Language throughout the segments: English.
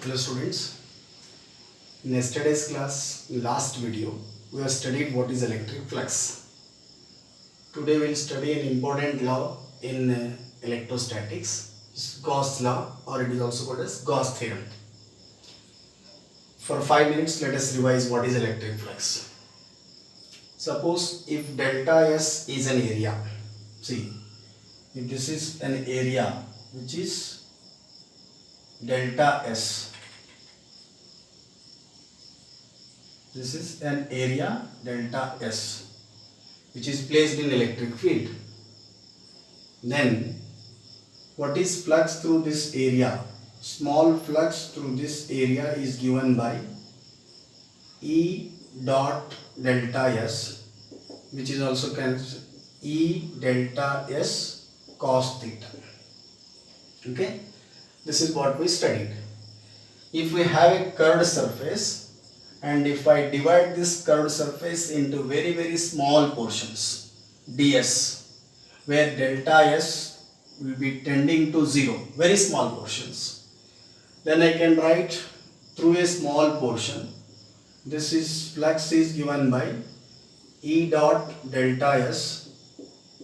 Hello students, in yesterday's class, last video, we have studied what is electric flux. Today we will study an important law in electrostatics, it's Gauss law, or it is also called as Gauss Theorem. For 5 minutes, let us revise what is electric flux. Suppose if delta S is an area, see, if this is an area which is delta S, this is an area delta S which is placed in electric field. Then what is flux through this area? Small flux through this area is given by E dot delta S, which is also called E delta S cos theta. Okay, this is what we studied. If we have a curved surface, and if I divide this curved surface into very small portions, ds, where delta S will be tending to 0, very small portions, then I can write through a small portion, this is flux is given by E dot delta S,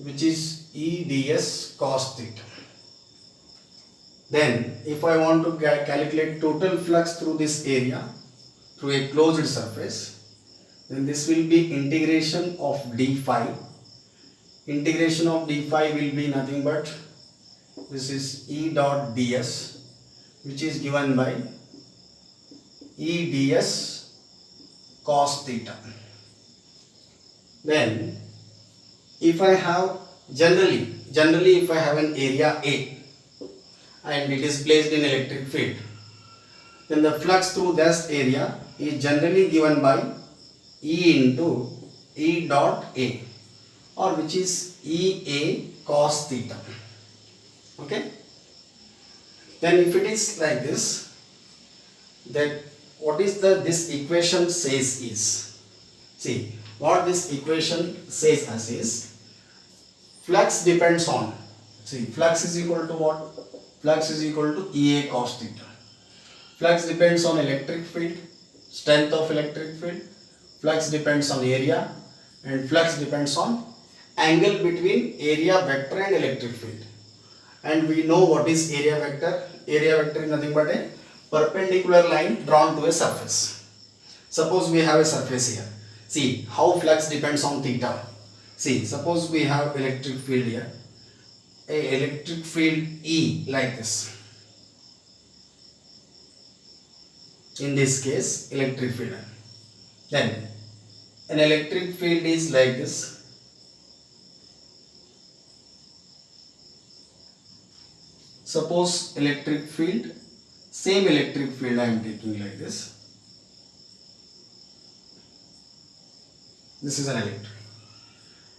which is E ds cos theta. Then if I want to calculate total flux through this area, through a closed surface, then this will be integration of d phi. Integration of d phi will be nothing but this is E dot ds, which is given by E ds cos theta. Then if I have generally if I have an area A and it is placed in electric field, then the flux through that area is generally given by E into E dot A, or which is EA cos theta. Okay. Then if it is like this, that what is this equation says is, see what this equation says as is, flux depends on, see flux is equal to what? Flux is equal to EA cos theta. Flux depends on electric field, strength of electric field, flux depends on area, and flux depends on angle between area vector and electric field. And we know what is area vector. Area vector is nothing but a perpendicular line drawn to a surface. Suppose we have a surface here. See how flux depends on theta. See, suppose we have electric field here, a electric field E like this. In this case, electric field. Then an electric field is like this. Suppose electric field, same electric field I am taking like this. This is an electric.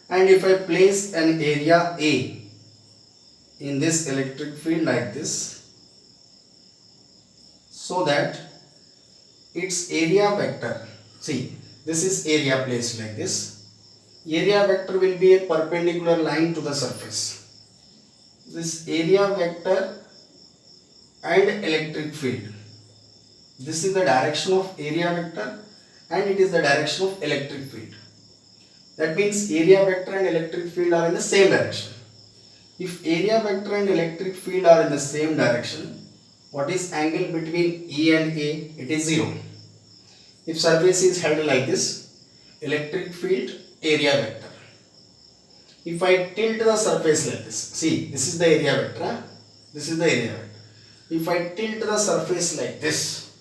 And if I place an area A in this electric field like this, so that its area vector, see this is area placed like this, area vector will be a perpendicular line to the surface. This area vector and electric field, this is the direction of area vector and it is the direction of electric field. That means area vector and electric field are in the same direction. If area vector and electric field are in the same direction, what is angle between E and A? It is 0. If surface is held like this, electric field, area vector. If I tilt the surface like this, see this is the area vector, this is the area vector. If I tilt the surface like this,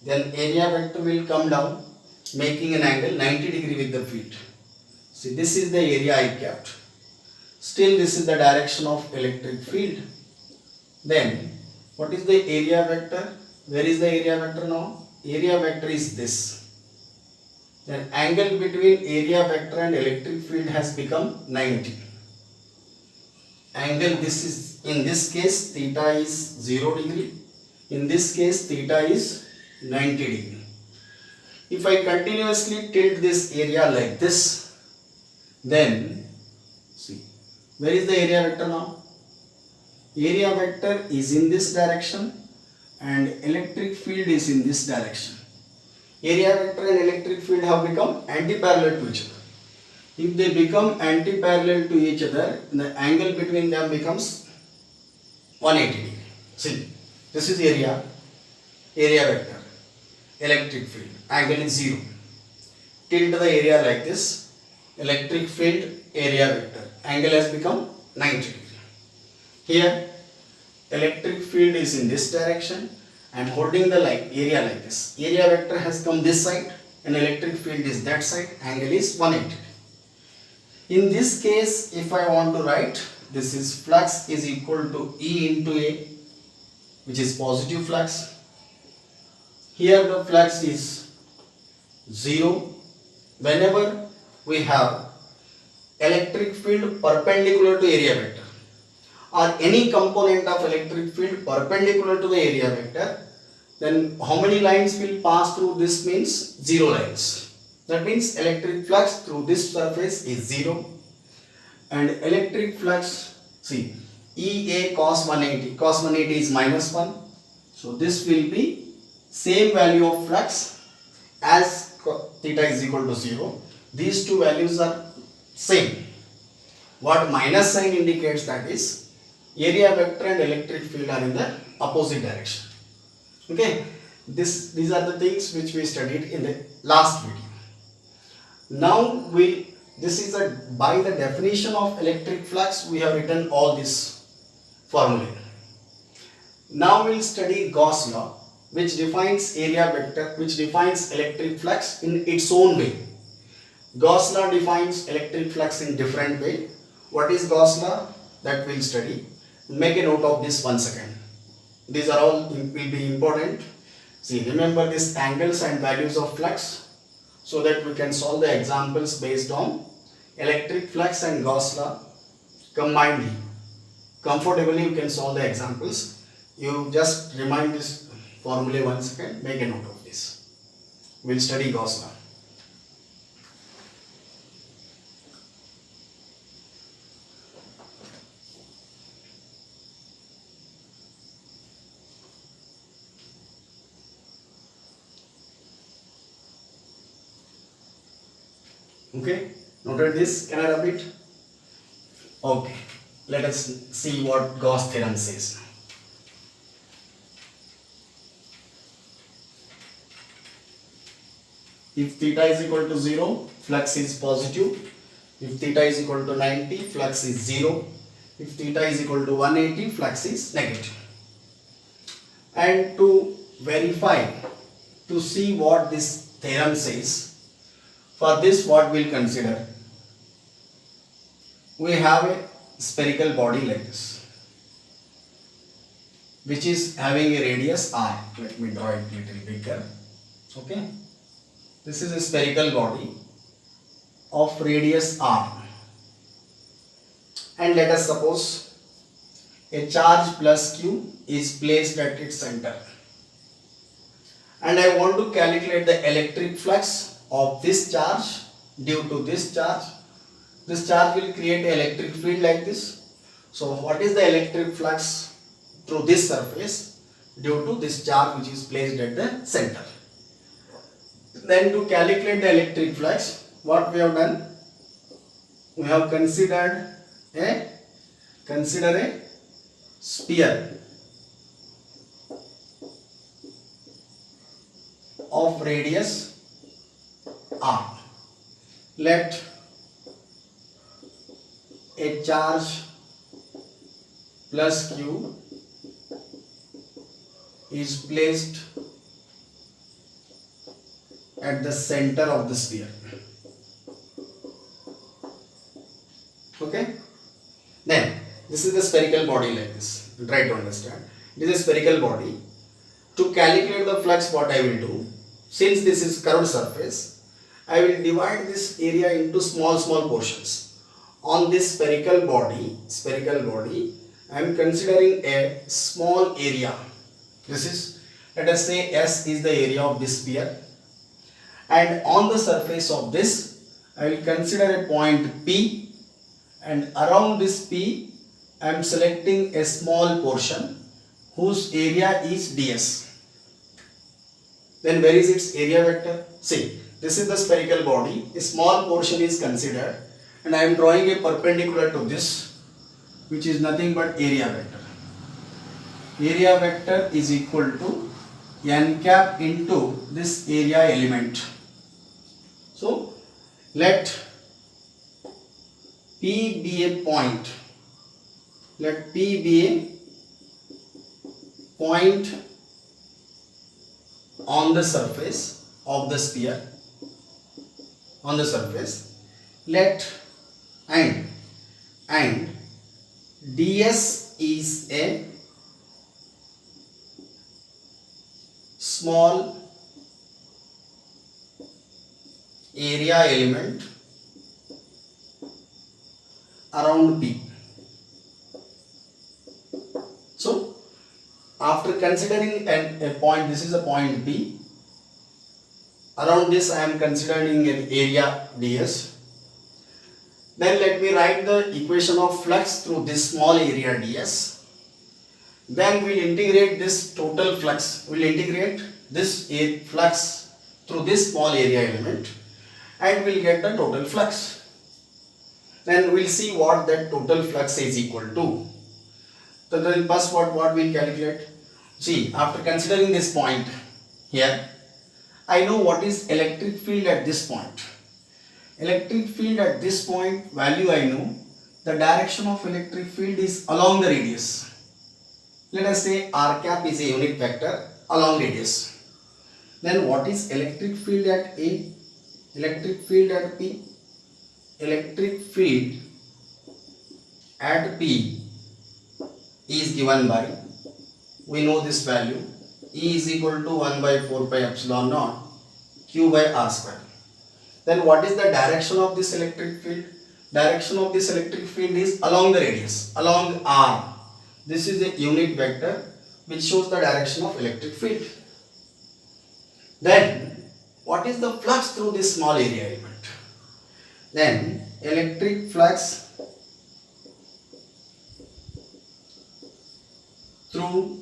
then area vector will come down, making an angle 90 degree with the field. See, this is the area I kept. Still this is the direction of electric field. Then what is the area vector? Where is the area vector now? Area vector is this. Then angle between area vector and electric field has become 90. Angle, this is, in this case theta is 0 degree. In this case theta is 90 degree. If I continuously tilt this area like this, then see where is the area vector now? Area vector is in this direction and electric field is in this direction. Area vector and electric field have become anti-parallel to each other. If they become anti-parallel to each other, the angle between them becomes 180 degree. See, this is area vector, electric field, angle is 0. Tilt the area like this, electric field, area vector, angle has become 90 degree. Here, electric field is in this direction. I am holding the area like this. Area vector has come this side and electric field is that side, angle is 180 degree. In this case, if I want to write, this is flux is equal to E into A, which is positive flux. Here the flux is 0 whenever we have electric field perpendicular to area vector or any component of electric field perpendicular to the area vector, then how many lines will pass through this means 0 lines. That means electric flux through this surface is 0 and electric flux, see, EA cos 180, cos 180 is minus 1. So this will be same value of flux as theta is equal to 0. These two values are same. What minus sign indicates, that is area vector and electric field are in the opposite direction. Okay, these are the things which we studied in the last video. Now this is by the definition of electric flux we have written all this formula. Now we will study Gauss law, which defines area vector, which defines electric flux in its own way. Gauss law defines electric flux in different way. What is Gauss law? That we will study. Make a note of this once again. These are all will be important. See, remember these angles and values of flux so that we can solve the examples based on electric flux and Gauss law combinedly. Comfortably you can solve the examples. You just remind this formula once again, make a note of this. We will study Gauss law. Okay, noted this. Can I repeat? Okay, let us see what Gauss theorem says. If theta is equal to 0, flux is positive. If theta is equal to 90, flux is 0. If theta is equal to 180, flux is negative. And to verify, to see what this theorem says, for this what we will consider? We have a spherical body like this, which is having a radius r. Let me draw it a little bigger. Okay. This is a spherical body of radius r. And let us suppose a charge plus q is placed at its center. And I want to calculate the electric flux of this charge due to this charge. This charge will create an electric field like this. So what is the electric flux through this surface due to this charge which is placed at the center? Then to calculate the electric flux, what we have done? We have considered a sphere of radius r. Let a charge plus q is placed at the center of the sphere. Okay. Then this is the spherical body like this. Try to understand. This is a spherical body. To calculate the flux, what I will do, since this is curved surface, I will divide this area into small portions. On this spherical body, I am considering a small area. This is, let us say S is the area of this sphere. And on the surface of this, I will consider a point P, and around this P, I am selecting a small portion whose area is ds. Then where is its area vector? See, this is the spherical body. A small portion is considered and I am drawing a perpendicular to this, which is nothing but area vector. Area vector is equal to n cap into this area element. So let P be a point. Let P be a point on the surface of the sphere. On the surface. Let and ds is a small area element around P. So after considering a point, this is a point P, around this I am considering an area ds. Then let me write the equation of flux through this small area ds. Then we will integrate this total flux. We will integrate this flux through this small area element and we will get the total flux. Then we will see what that total flux is equal to. So then first what we will calculate? See, after considering this point here, I know what is electric field at this point. Electric field at this point value I know. The direction of electric field is along the radius. Let us say r cap is a unit vector along radius. Then what is electric field at A? Electric field at P? Electric field at P is given by, we know this value, E is equal to 1 by 4 pi epsilon naught Q by R square. Then what is the direction of this electric field? Direction of this electric field is along the radius, along R. This is a unit vector which shows the direction of electric field. Then what is the flux through this small area element? Then electric flux through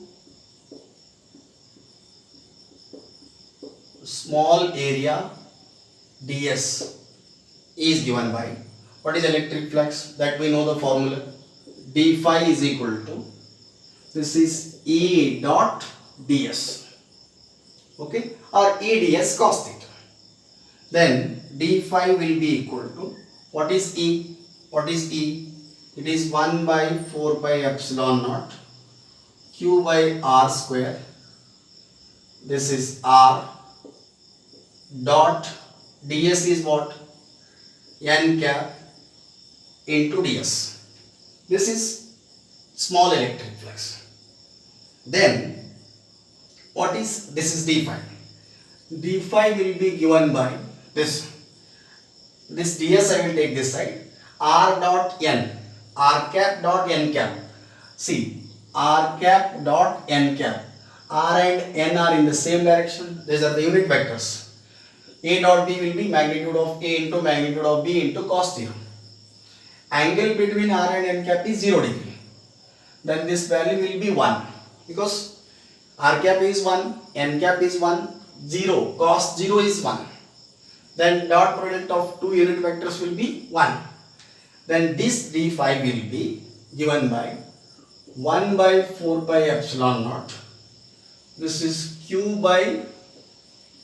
small area ds is given by, what is electric flux? That we know the formula. d phi is equal to, this is E dot ds, okay, or E ds cos theta. Then d phi will be equal to, what is E? What is E? It is 1 by 4 pi epsilon naught Q by R square. This is R dot ds is what? N cap into ds. This is small electric flux. Then what is, this is d phi. D phi will be given by this ds I will take this side, r dot n, r cap dot n cap. See, r cap dot n cap, r and n are in the same direction. These are the unit vectors. A dot b will be magnitude of A into magnitude of b into cos theorem. Angle between r and n cap is 0 degree. Then this value will be 1 because r cap is 1, n cap is 1, 0, cos 0 is 1. Then dot product of two unit vectors will be 1. Then this d phi will be given by 1 by 4 pi epsilon naught. This is q by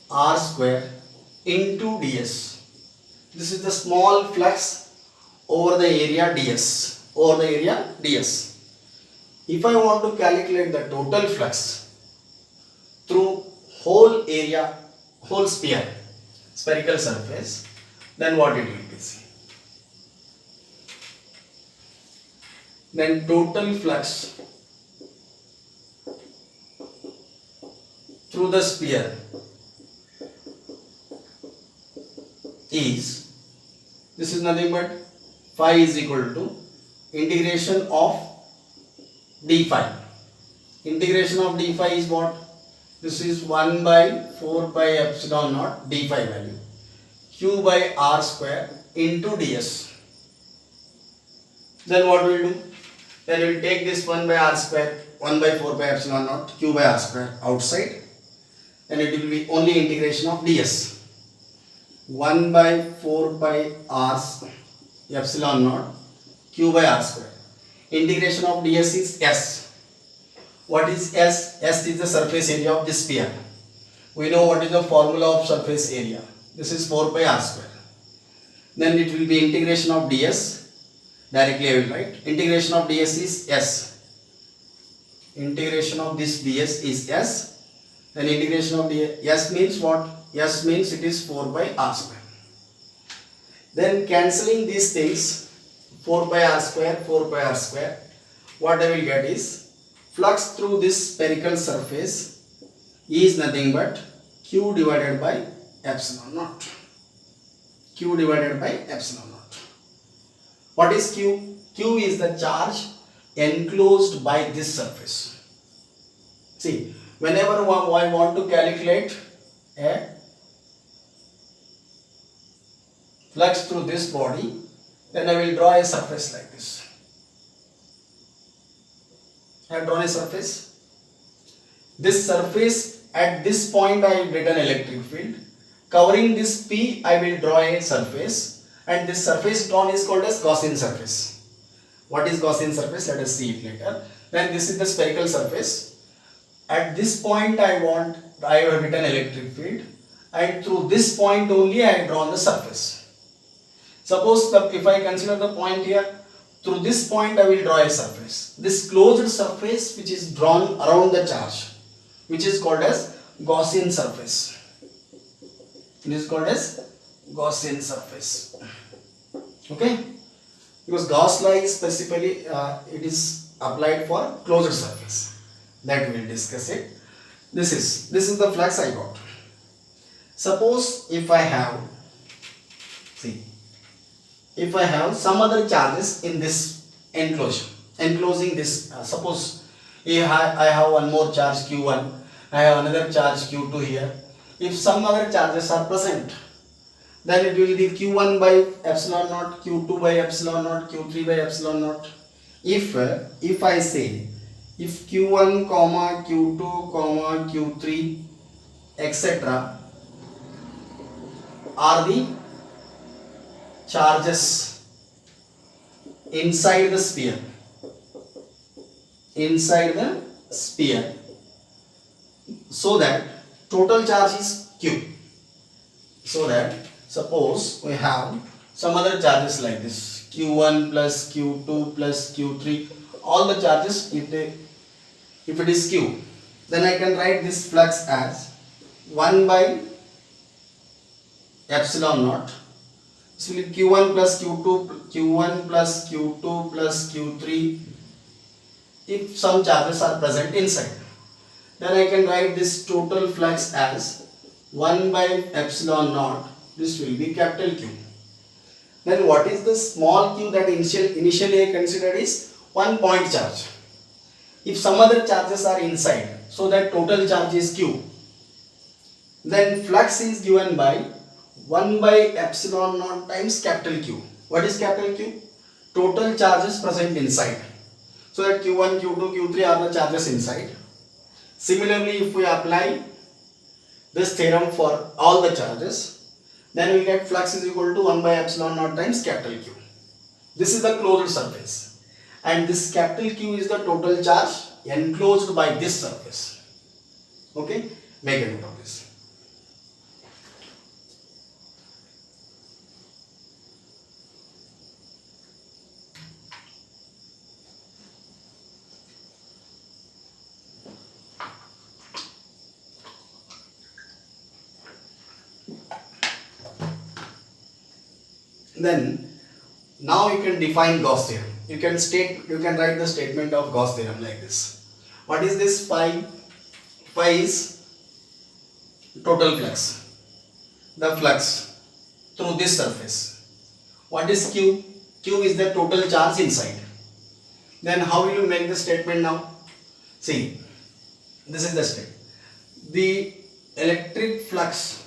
r square into ds. This is the small flux over the area ds. Over the area ds. If I want to calculate the total flux through whole area, whole sphere, spherical surface, then what it will be? See. Then total flux through the sphere is, this is nothing but phi is equal to integration of d phi. Integration of d phi is what? This is 1 by 4 pi epsilon naught d phi value q by r square into ds. Then what we will do? Then we will take this 1 by r square. 1 by 4 pi epsilon naught q by r square outside, then it will be only integration of ds. 1 by 4 pi r epsilon naught q by r square. Integration of ds is s. What is s? S is the surface area of this sphere. We know what is the formula of surface area. This is 4 pi r square. Then it will be integration of ds. Directly I will write. Integration of ds is s. Integration of this ds is s. Then integration of ds, s means what? S means it is 4 by r square. Then cancelling these things, 4 by r square, 4 by r square, what I will get is flux through this spherical surface is nothing but q divided by epsilon naught. Q divided by epsilon naught. What is q? Q is the charge enclosed by this surface. See, whenever I want to calculate a flux through this body, then I will draw a surface like this. I have drawn a surface. This surface, at this point I have written electric field. Covering this P, I will draw a surface, and this surface drawn is called as Gaussian surface. What is Gaussian surface? Let us see it later. Then this is the spherical surface. At this point I have written electric field, and through this point only I have drawn the surface. Suppose if I consider the point here, through this point I will draw a surface. This closed surface which is drawn around the charge, which is called as Gaussian surface. It is called as Gaussian surface. Okay? Because Gauss law is specifically it is applied for closed surface. That we will discuss it. This is the flux I got. Suppose if I have, if I have some other charges in this enclosing this, suppose if I have one more charge q1, I have another charge q2 here. If some other charges are present, then it will be q1 by epsilon naught, q2 by epsilon naught, q3 by epsilon naught. If I say, if q1, q2, q3, etc. are the charges inside the sphere, so that total charge is q. So that suppose we have some other charges like this, q1 plus q2 plus q3, all the charges, if it is q, then I can write this flux as 1 by epsilon naught. So q1 plus q2 plus q3, if some charges are present inside, then I can write this total flux as 1 by epsilon naught. This will be capital Q. Then what is the small q that initially I considered is 1 point charge. If some other charges are inside, so that total charge is q, then flux is given by 1 by epsilon naught times capital Q. What is capital Q? Total charges present inside. So that q1, q2, q3 are the charges inside. Similarly, if we apply this theorem for all the charges, then we get flux is equal to 1 by epsilon naught times capital Q. This is the closed surface, and this capital Q is the total charge enclosed by this surface. Okay, make a note of this. Then now you can define Gauss theorem. You can write the statement of Gauss theorem like this. What is this? Phi is total flux, the flux through this surface. What is Q? Q is the total charge inside. Then how will you make the statement now? See, this is the step. The electric flux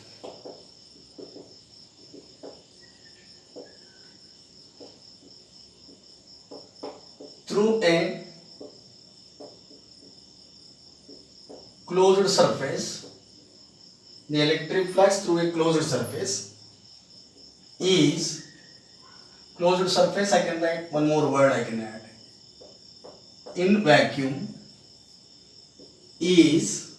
through a closed surface, the electric flux through a closed surface is, closed surface I can write one more word I can add, in vacuum is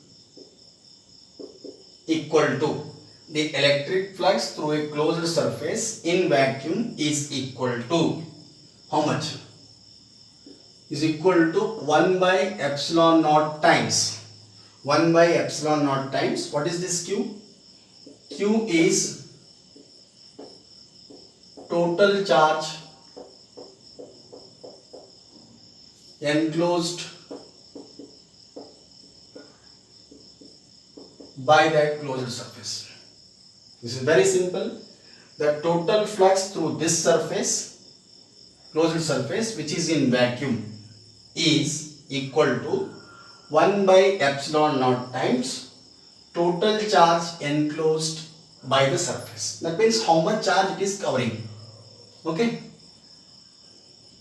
equal to, the electric flux through a closed surface in vacuum is equal to, how much? Is equal to 1 by epsilon naught times 1 by epsilon naught times, what is this Q? Q is total charge enclosed by that closed surface. This is very simple. The total flux through this surface, closed surface, which is in vacuum, is equal to 1 by epsilon naught times total charge enclosed by the surface. That means how much charge it is covering. Okay?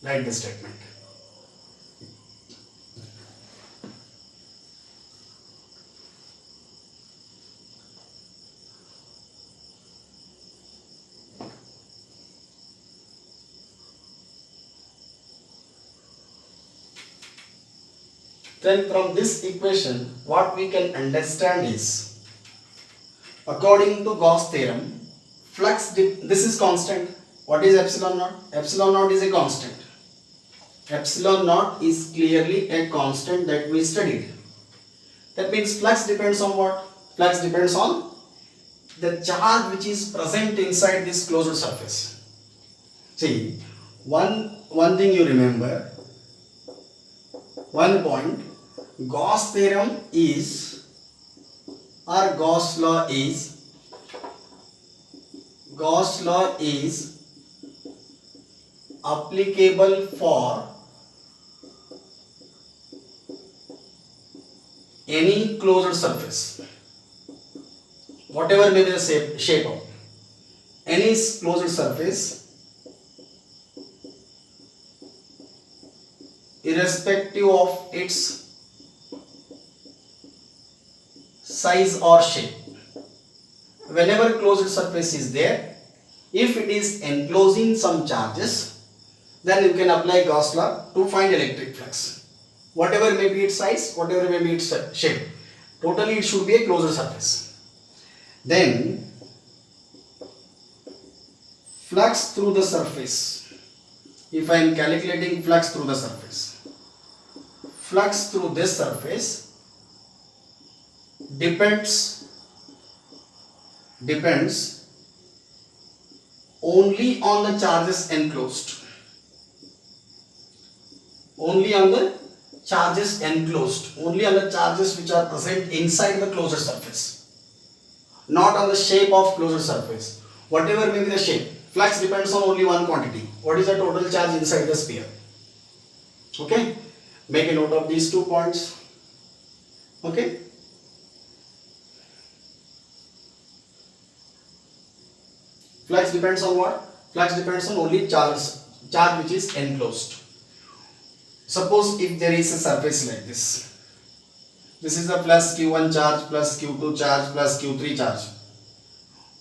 Write the statement. Then from this equation, what we can understand is, according to Gauss theorem, flux, this is constant. What is epsilon naught? Epsilon naught is a constant. Epsilon naught is clearly a constant that we studied. That means flux depends on what? Flux depends on the charge which is present inside this closed surface. See, one thing you remember, one point, Gauss theorem is, or Gauss law is applicable for any closed surface, whatever may be the shape of any closed surface, irrespective of its size or shape. Whenever closed surface is there, if it is enclosing some charges, then you can apply Gauss law to find electric flux. Whatever may be its size, whatever may be its shape, totally it should be a closed surface. Then flux through the surface, if I am calculating flux through the surface, flux through this surface depends only on the charges enclosed. Only on the charges enclosed. Only on the charges which are present inside the closed surface. Not on the shape of closed surface. Whatever may be the shape, flux depends on only one quantity. What is the total charge inside the sphere? Okay? Make a note of these 2 points. Okay? Flux depends on what? Flux depends on only charge which is enclosed. Suppose if there is a surface like this. This is the plus Q1 charge, plus Q2 charge, plus Q3 charge.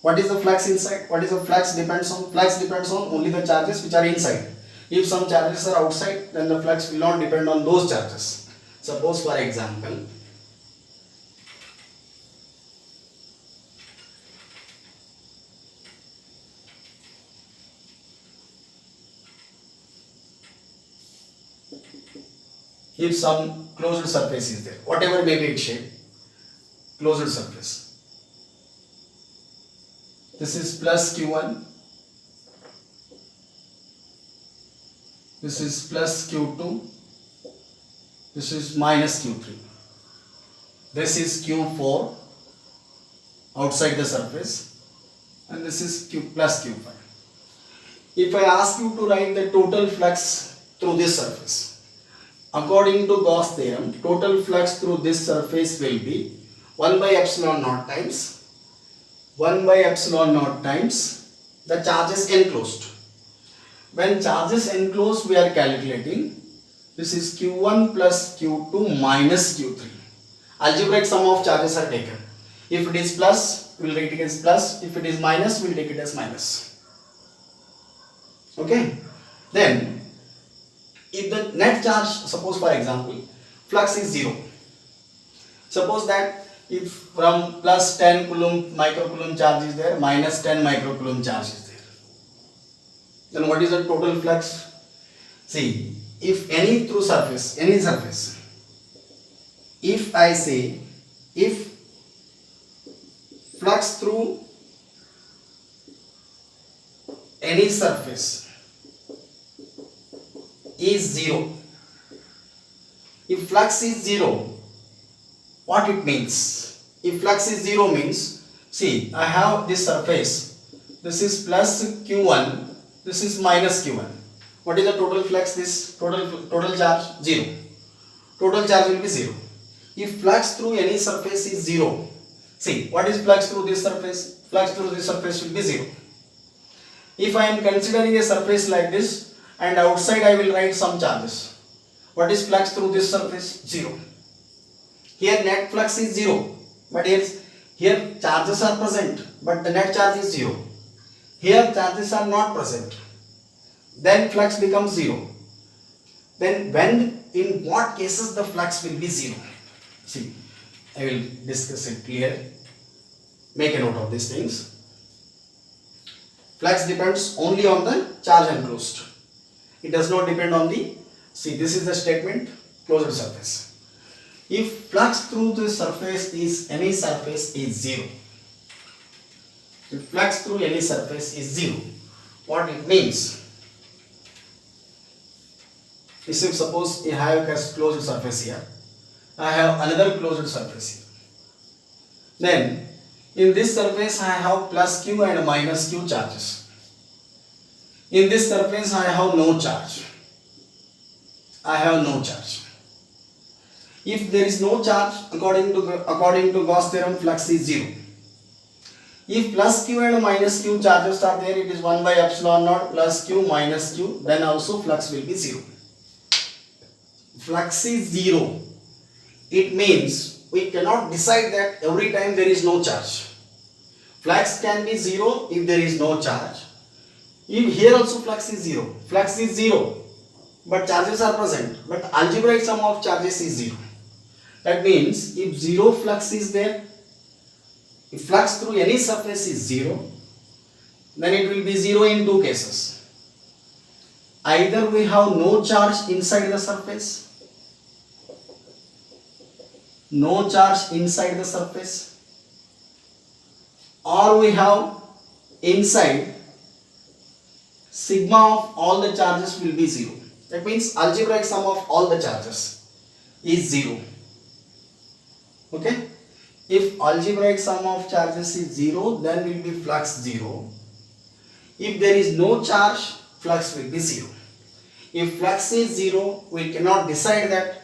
What is the flux inside? What is the flux depends on? Flux depends on only the charges which are inside. If some charges are outside, then the flux will not depend on those charges. Suppose for example, if some closed surface is there, whatever may be its shape, closed surface. This is plus Q1, this is plus Q2, this is minus Q3, this is Q4 outside the surface, and this is Q plus Q5. If I ask you to write the total flux through this surface, according to Gauss theorem, total flux through this surface will be 1 by epsilon naught times the charges enclosed. When charges enclosed, we are calculating, this is Q1 plus Q2 minus Q3. algebraic sum of charges are taken. If it is plus, we will take it as plus. If it is minus, we will take it as minus. Okay. Then, if the net charge, suppose for example, flux is 0. Suppose that if from plus 10 coulomb microcoulomb charge is there, minus 10 microcoulomb charge is there, then what is the total flux? See, if any through surface, any surface, if I say, if flux through any surface is 0, if flux is 0, what it means? If flux is 0 means, see, I have this surface, this is plus q1, this is minus q1. What is the total flux? This total charge 0. Total charge will be 0. If flux through any surface is 0, see, what is flux through this surface? Flux through this surface will be 0. If I am considering a surface like this and outside I will write some charges, what is flux through this surface? 0. Here net flux is 0, but here charges are present, but the net charge is 0. Here charges are not present, then flux becomes 0. Then when, in what cases the flux will be 0? See, I will discuss it clear. Make a note of these things. Flux depends only on the charge enclosed. It does not depend on the, see, this is the statement, closed surface. If flux through the surface is, any surface is 0. If flux through any surface is 0, what it means? Is if suppose I have a closed surface here, I have another closed surface here. Then in this surface I have plus q and minus q charges. In this surface I have no charge. I have no charge. If there is no charge, according to Gauss theorem, flux is 0. If plus q and minus q charges are there, it is 1 by epsilon naught plus q minus q, then also flux will be 0. Flux is 0. It means we cannot decide that every time there is no charge. Flux can be 0 if there is no charge. If here also flux is 0. Flux is 0, but charges are present. But algebraic sum of charges is 0. That means if 0 flux is there, if flux through any surface is 0, then it will be 0 in two cases. Either we have no charge inside the surface, no charge inside the surface, or we have inside sigma of all the charges will be 0. That means algebraic sum of all the charges is 0. Okay? If algebraic sum of charges is 0, then will be flux 0. If there is no charge, flux will be 0. If flux is 0, we cannot decide that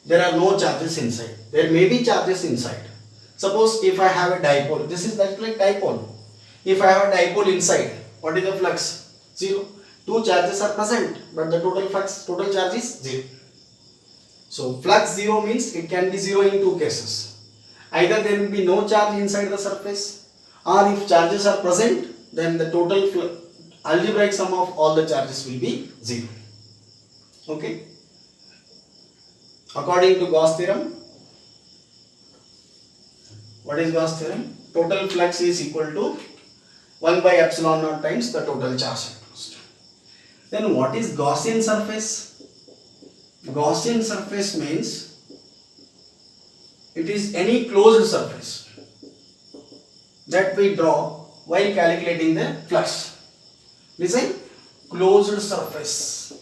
there are no charges inside. There may be charges inside. Suppose if I have a dipole, this is like dipole. If I have a dipole inside, what is the flux? 0. Two charges are present, but the total charge is 0. So flux 0 means it can be 0 in two cases. Either there will be no charge inside the surface, or if charges are present, then the total algebraic sum of all the charges will be 0. Okay? According to Gauss theorem, what is Gauss theorem? Total flux is equal to 1 by epsilon naught times the total charge enclosed. Then what is Gaussian surface? Gaussian surface means it is any closed surface that we draw while calculating the flux. Listen, closed surface.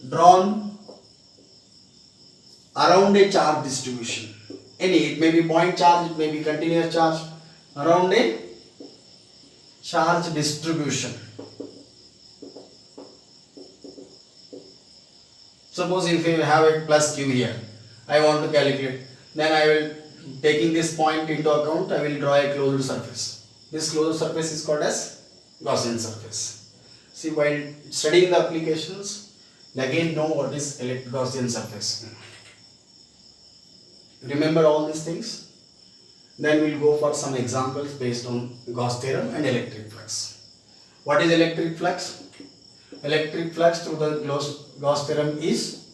Drawn around a charge distribution. It may be point charge, it may be continuous charge, around a charge distribution. Suppose if you have a plus q here, I want to calculate, then I will, taking this point into account, I will draw a closed surface. This closed surface is called as Gaussian surface. See, while studying the applications, Again, know what is Gaussian surface. Remember all these things. Then we'll go for some examples based on Gauss theorem and electric flux. What is electric flux? Electric flux through the Gauss theorem is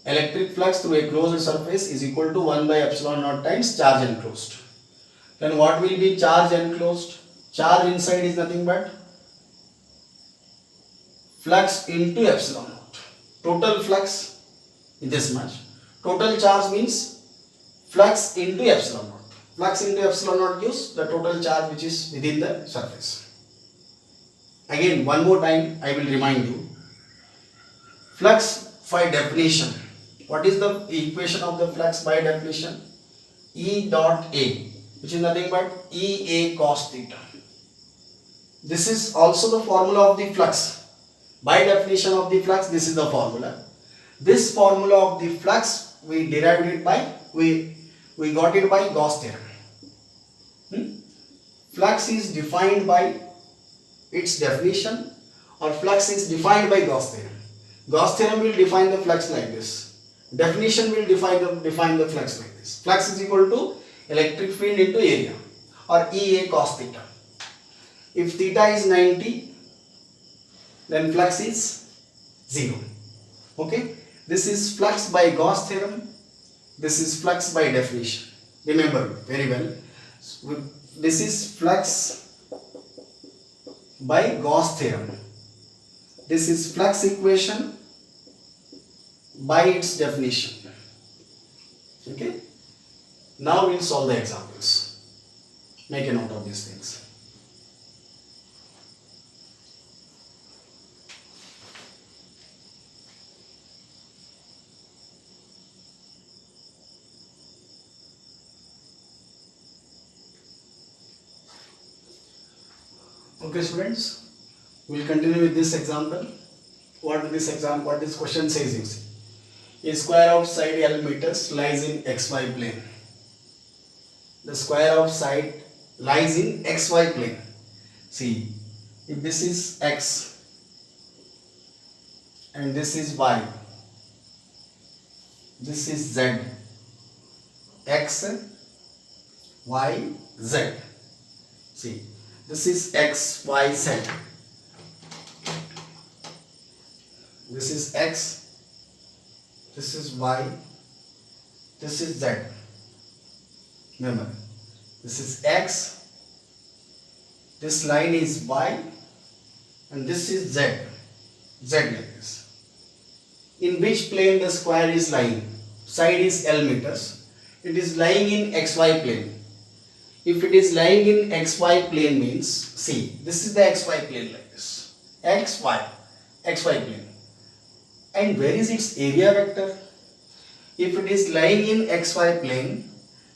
electric flux through a closed surface is equal to 1 by epsilon naught times charge enclosed. Then what will be charge enclosed? Charge inside is nothing but flux into epsilon naught. Total flux is this much. Total charge means flux into epsilon naught. Flux into epsilon naught gives the total charge which is within the surface. Again, one more time I will remind you. Flux by definition. What is the equation of the flux by definition? E dot A, which is nothing but EA cos theta. This is also the formula of the flux. By definition of the flux, this is the formula. This formula of the flux we derived it by, we got it by Gauss theorem. Flux is defined by its definition, or flux is defined by Gauss theorem. Gauss theorem will define the flux like this. Definition will define the flux like this. Flux is equal to electric field into area, or EA cos theta. If theta is 90, then flux is 0. Okay? This is flux by Gauss theorem. This is flux by definition. Remember very well. This is flux by Gauss theorem. This is flux equation by its definition. Okay? Now we'll solve the examples. Make a note of these things. Okay students, we will continue with this example. What this question says is, a square of side L meters lies in xy plane. The square of side lies in xy plane. See, if this is x and this is y, this is z, x, y, z. See, this is x, y, z. This is x, this is y, this is z. Remember, this is x, this line is y, and this is z. Z like this. In which plane the square is lying? Side is L meters. It is lying in xy plane. If it is lying in xy plane means, see, this is the xy plane like this. xy plane. And where is its area vector? If it is lying in xy plane,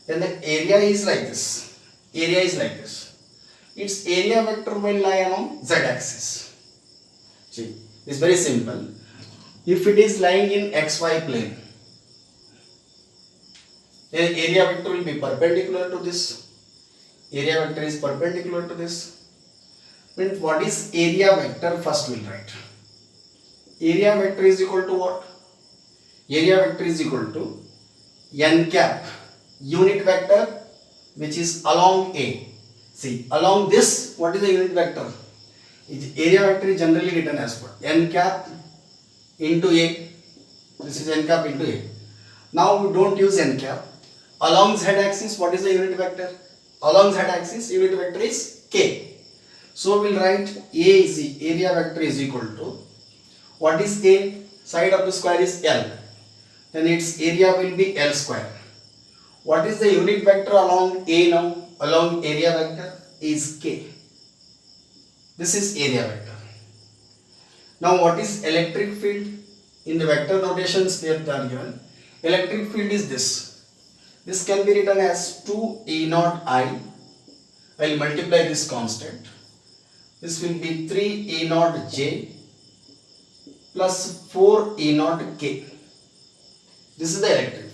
then the area is like this. Area is like this. Its area vector will lie along z axis. See, it's very simple. If it is lying in xy plane, then area vector will be perpendicular to this. Area vector is perpendicular to this. Means what is area vector? First we'll write. Area vector is equal to what? Area vector is equal to n cap, unit vector which is along A. See, along this, what is the unit vector? Area vector is generally written as what? N cap into A. This is n cap into A. Now we don't use n cap. Along z axis, what is the unit vector? Along z axis, unit vector is k. So we'll write area vector is equal to, what is A? Side of the square is L. Then its area will be L square. What is the unit vector along A now? Along area vector is k. This is area vector. Now what is electric field? In the vector notations they are given. Electric field is this. This can be written as 2 E naught I. I will multiply this constant. This will be 3 E naught J plus 4 E naught K. This is the electric field.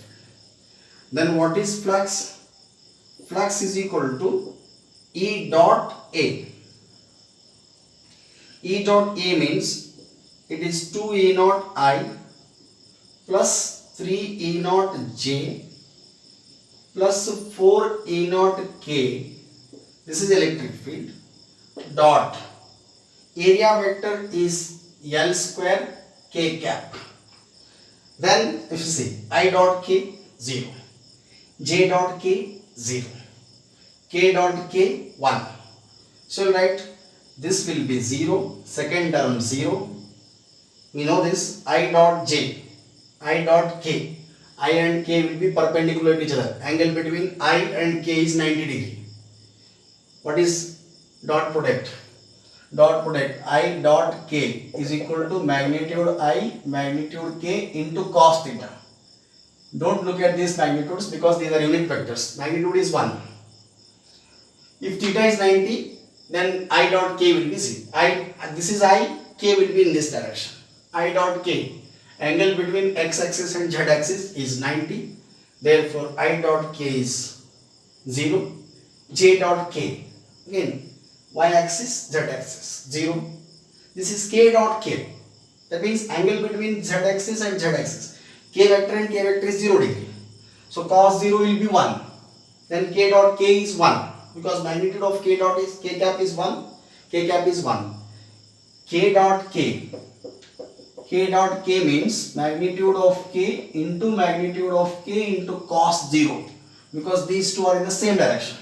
Then what is flux? Flux is equal to E dot A. E dot A means it is 2 E naught I plus 3 E naught J plus 4 E naught K. This is electric field. Dot. Area vector is L square K cap. Then if you see I dot K 0, J dot K 0, K dot K 1. So write this will be 0, second term 0. We know this I dot J, I dot K. I and K will be perpendicular to each other. Angle between I and K is 90 degree. What is dot product? Dot product I dot K is equal to magnitude I magnitude K into cos theta. Don't look at these magnitudes because these are unit vectors. Magnitude is 1. If theta is 90, then I dot K will be 0. This is I, K will be in this direction. I dot K, angle between x axis and z axis is 90. Therefore, I dot K is 0. J dot K, again y axis, z axis 0. This is K dot K. That means angle between z axis and z axis. K vector and K vector is 0 degree. So cos 0 will be 1. Then K dot K is 1 because magnitude of K dot is K cap is 1. K cap is 1. K dot K. K dot K means magnitude of K into magnitude of K into cos 0 because these two are in the same direction.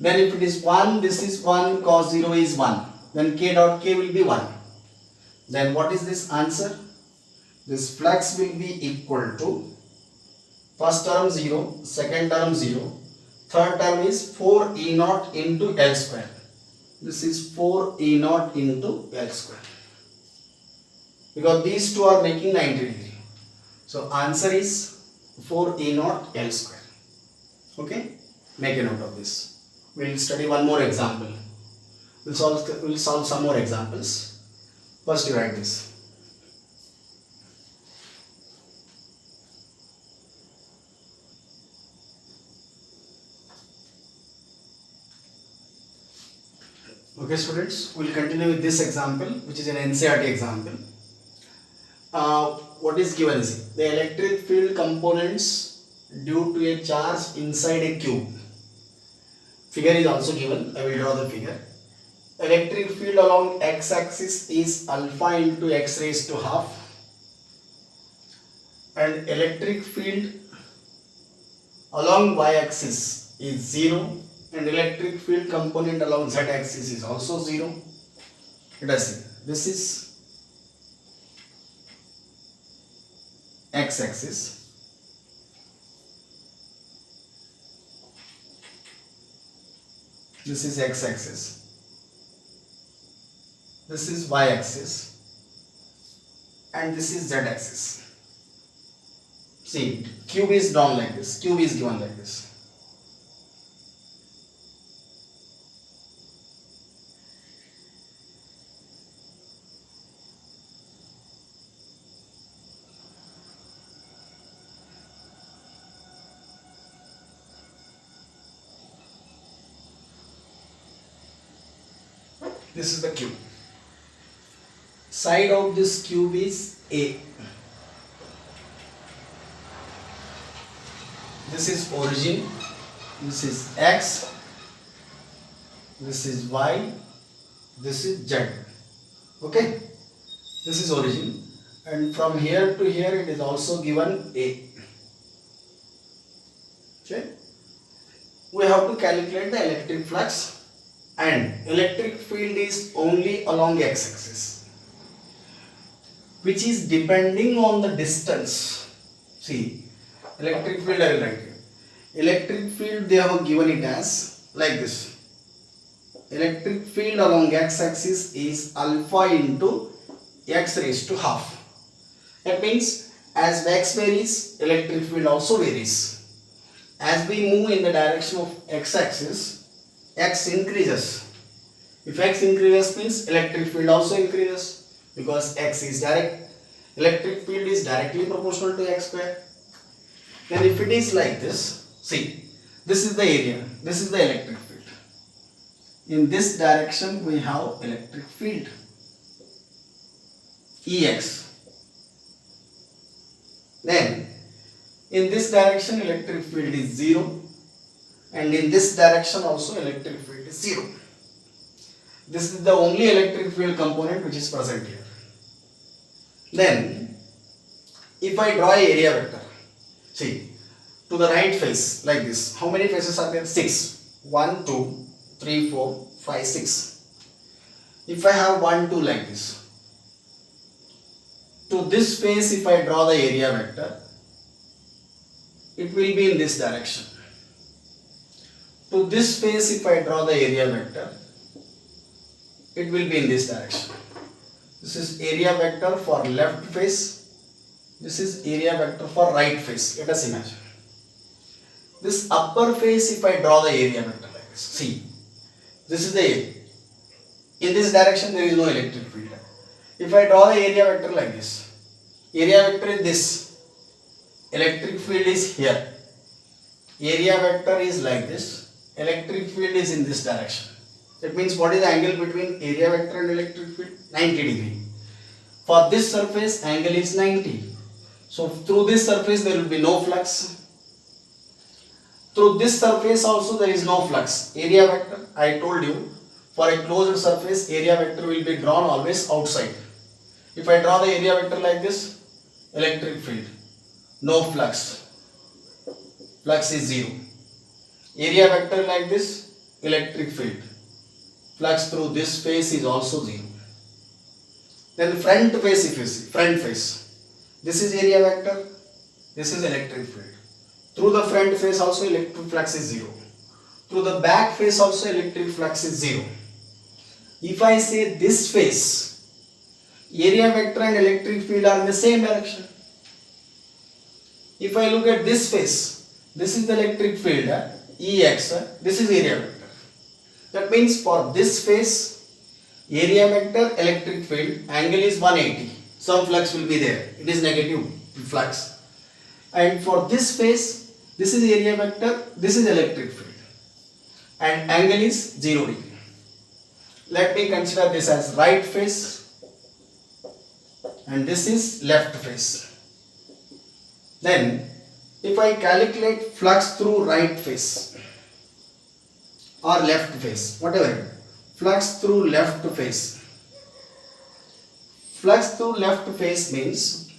Then if it is 1, this is 1, cos 0 is 1. Then K dot K will be 1. Then what is this answer? This flux will be equal to first term 0, second term 0, third term is 4 E naught into L square. This is 4 E naught into L square. Because these two are making 90 degree. So answer is 4 E naught L square. Okay? Make a note of this. We will study one more example. We'll solve some more examples. First you write this. Okay students, we will continue with this example which is an ncert example. What is given is the electric field components due to a charge inside a cube. Figure is also given. I will draw the figure. Electric field along x-axis is alpha into x raised to half, and electric field along y-axis is 0, and electric field component along z-axis is also 0. Let us see. This is x-axis. This is x-axis. This is y-axis. And this is z-axis. See, cube is drawn like this. Cube is given like this. This is the cube. Side of this cube is A. This is origin. This is X. This is Y. This is Z. Okay. This is origin. And from here to here it is also given A. Okay. We have to calculate the electric flux. And electric field is only along x-axis, which is depending on the distance. See, electric field I will write here. Electric field they have given it as like this. Electric field along x-axis is alpha into x raised to half. That means as x varies, electric field also varies. As we move in the direction of x-axis, x increases. If x increases means electric field also increases because x is direct. Electric field is directly proportional to x square. Then if it is like this, see, this is the area, this is the electric field. In this direction we have electric field. Ex. Then in this direction electric field is 0, and in this direction also electric field is 0. This is the only electric field component which is present here. Then if I draw a area vector, see, to the right face like this, how many faces are there? 6. 1, 2, 3, 4, 5, 6. If I have 1, 2 like this, to this face if I draw the area vector, it will be in this direction. To this face if I draw the area vector, it will be in this direction. This is area vector for left face. This is area vector for right face. Let us imagine. This upper face if I draw the area vector like this. See, this is the area. In this direction there is no electric field. If I draw the area vector like this, area vector is this, electric field is here. Area vector is like this, electric field is in this direction. That means what is the angle between area vector and electric field? 90 degree. For this surface angle is 90. So through this surface there will be no flux. Through this surface also there is no flux. Area vector, I told you, for a closed surface area vector will be drawn always outside. If I draw the area vector like this, electric field, no flux, flux is 0. Area vector like this, electric field, flux through this face is also 0. Then front face, if you see, front face, this is area vector, this is electric field. Through the front face also electric flux is 0. Through the back face also electric flux is 0. If I say this face, area vector and electric field are in the same direction. If I look at this face, this is the electric field, Ex, this is area vector. That means for this face, area vector, electric field, angle is 180. Some flux will be there. It is negative flux. And for this face, this is area vector, this is electric field. And angle is 0 degree. Let me consider this as right face and this is left face. Then if I calculate flux through right face or left face, whatever, flux through left face. Flux through left face means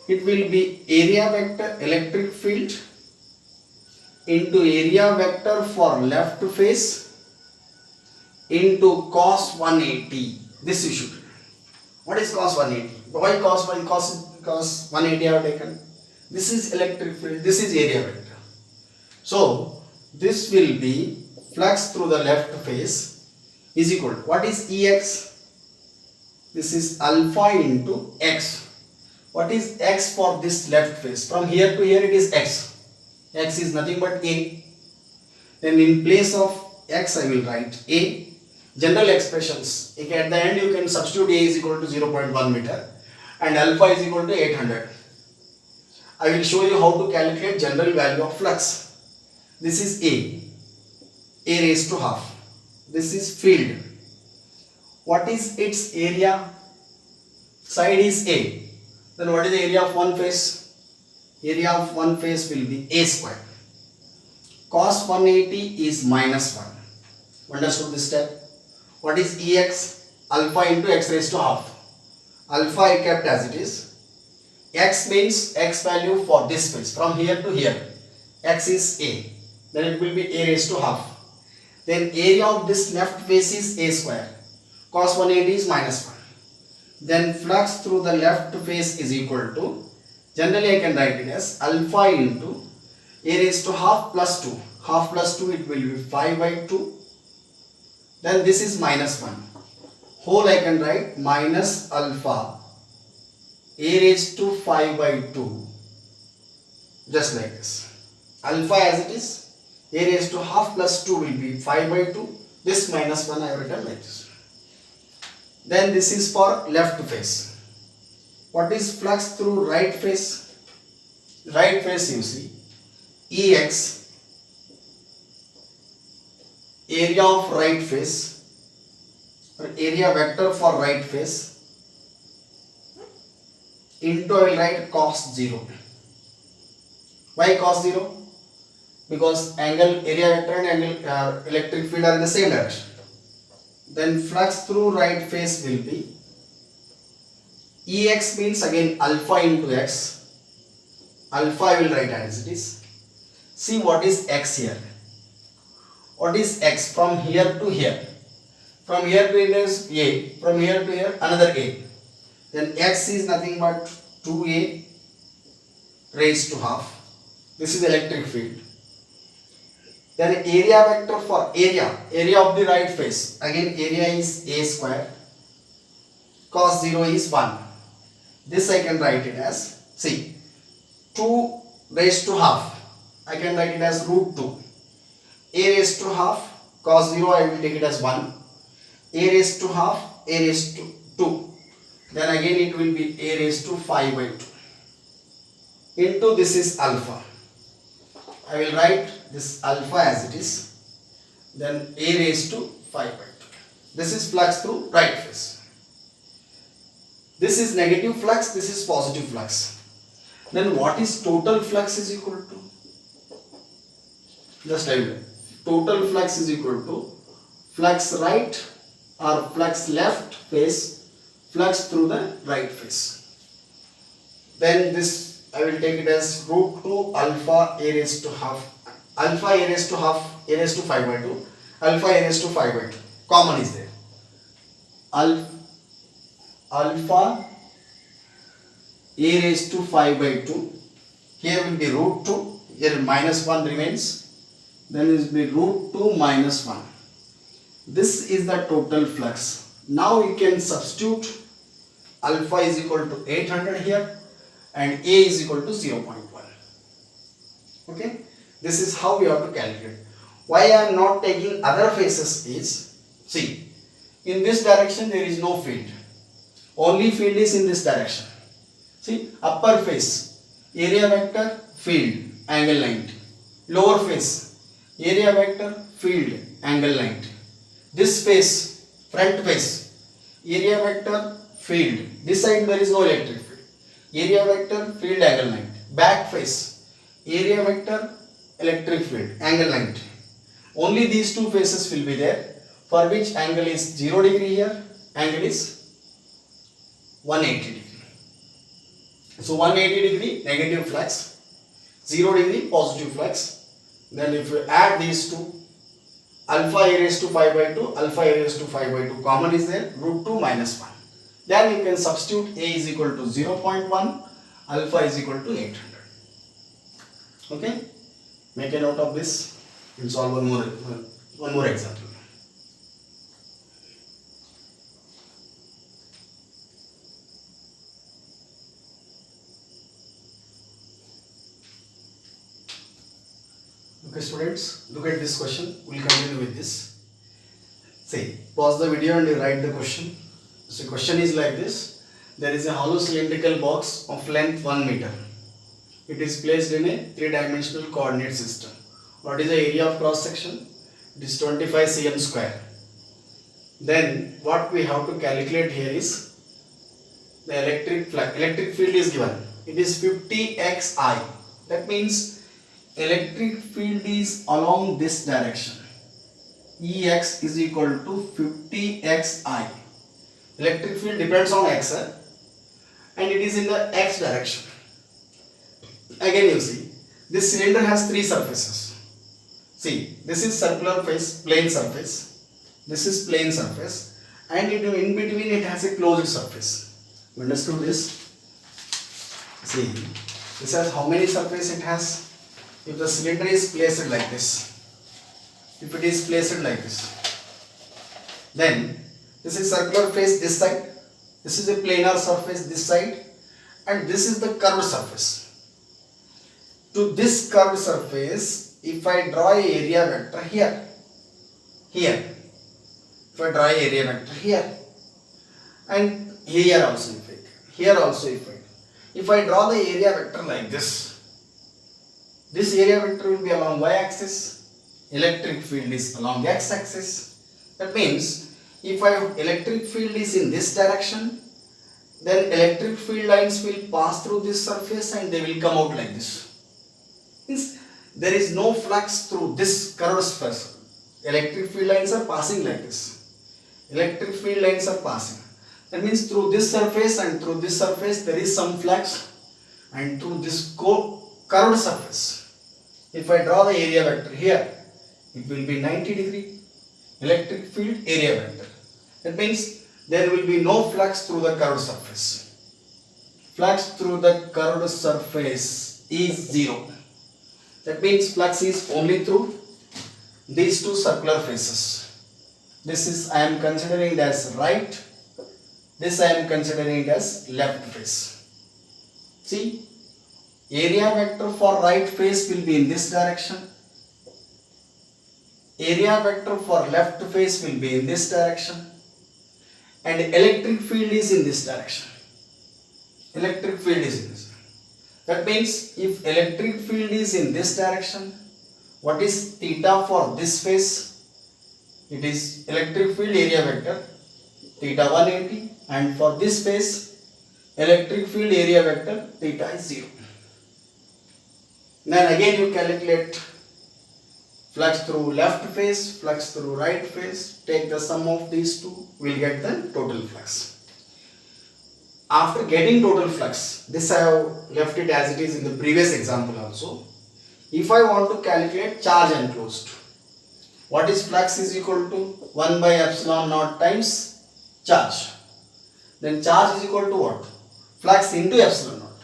it will be area vector electric field into area vector for left face into cos 180. This you should. What is cos 180? Why cos 180 I have taken? This is electric field, this is area vector. So this will be flux through the left face is equal to, what is Ex? This is alpha into x. What is x for this left face? From here to here it is x. X is nothing but a. Then in place of x I will write a. General expressions. At the end you can substitute a is equal to 0.1 meter and alpha is equal to 800. I will show you how to calculate general value of flux. This is a raised to half. This is field. What is its area? Side is a. Then what is the area of one face? Area of one face will be a square. Cos 180 is minus 1. Understood this step? What is Ex? Alpha into x raised to half. Alpha I kept as it is. X means x value for this face. From here to here. X is a. Then it will be a raised to half. Then area of this left face is a square. Cos 180 is minus 1. Then flux through the left face is equal to, generally I can write it as alpha into a raised to half plus 2. Half plus 2 it will be 5 by 2. Then this is minus 1. Whole I can write minus alpha a raised to 5 by 2. Just like this. Alpha as it is, a raised to half plus 2 will be 5 by 2. This minus 1 I have written like this. Then this is for left face. What is flux through right face? Right face you see, Ex, area of right face, or area vector for right face into I will write cos 0. Why cos 0? Because angle, area vector and angle electric field are in the same direction. Then flux through right face will be Ex means again alpha into x. Alpha I will write as it is. See what is x here. What is x from here to here? From here to here is a. From here to here another a. Then x is nothing but 2a raised to half. This is electric field. Then area vector for area of the right face. Again area is a square. Cos 0 is 1. This I can write it as, see, 2 raised to half. I can write it as root 2. A raised to half, cos 0 I will take it as 1. A raised to half, a raised to 2. Then again it will be a raised to 5 by 2. Into this is alpha. I will write this alpha as it is. Then a raised to 5 by 2. This is flux through right face. This is negative flux, this is positive flux. Then what is total flux is equal to? Just I will. Total flux is equal to flux right or flux left face, flux through the right face. Then this I will take it as root 2 alpha a raised to half. Alpha a raised to half, a raised to 5 by 2. Alpha a raised to 5 by 2. Common is there. Alpha a raised to 5 by 2. Here will be root 2. Here minus 1 remains. Then it will be root 2 minus 1. This is the total flux. Now you can substitute alpha is equal to 800 here and a is equal to 0.1. Okay. This is how we have to calculate. Why I am not taking other faces is, see, in this direction there is no field. Only field is in this direction. See, upper face, area vector, field, angle 90. Lower face, area vector, field, angle 90. This face, front face, area vector, field. This side there is no electric field. Area vector, field, angle 90. Back face, area vector, electric field, angle 90. Only these two faces will be there, for which angle is 0 degree here, angle is 180 degree. So 180 degree negative flux, 0 degree positive flux. Then if you add these two, alpha a raised to 5 by 2, alpha a raised to 5 by 2 common is there, root 2 minus 1. Then you can substitute a is equal to 0.1, alpha is equal to 800. Okay, make a note of this and solve one more example. Okay students, look at this question. We will continue with this. See, pause the video and you write the question. So question is like this. There is a hollow cylindrical box of length 1 meter. It is placed in a 3-dimensional coordinate system. What is the area of cross section? It is 25 cm square. Then what we have to calculate here is the electric field is given. It is 50 xi. That means electric field is along this direction. Ex is equal to 50 xi. Electric field depends on x and it is in the x direction. Again you see, this cylinder has 3 surfaces. See, this is circular face, plane surface. This is plane surface and in between it has a closed surface. You understood this? See, this has how many surfaces it has? If the cylinder is placed like this, if it is placed like this, then this is circular face this side, this is a planar surface this side, and this is the curved surface. To this curved surface, if I draw a area vector here, if I draw a area vector here, and here also if I draw the area vector like this area vector will be along y-axis, electric field is along the x-axis. That means if electric field is in this direction, then electric field lines will pass through this surface and they will come out like this. Means there is no flux through this curved surface. Electric field lines are passing like this. Electric field lines are passing. That means through this surface and through this surface there is some flux, and through this curved surface. If I draw the area vector here, it will be 90 degree electric field area vector. That means there will be no flux through the curved surface. Flux through the curved surface is 0. That means flux is only through these two circular faces. This is I am considering it as right. This I am considering it as left face. See, area vector for right face will be in this direction. Area vector for left face will be in this direction. And electric field is in this direction. Electric field is in this. That means if electric field is in this direction, what is theta for this face? It is electric field area vector theta 180, and for this face electric field area vector theta is 0. Then again you calculate flux through left face, flux through right face, take the sum of these two, we will get the total flux. After getting total flux, this I have left it as it is in the previous example also. If I want to calculate charge enclosed, what is flux is equal to 1 by epsilon naught times charge. Then charge is equal to what? Flux into epsilon naught.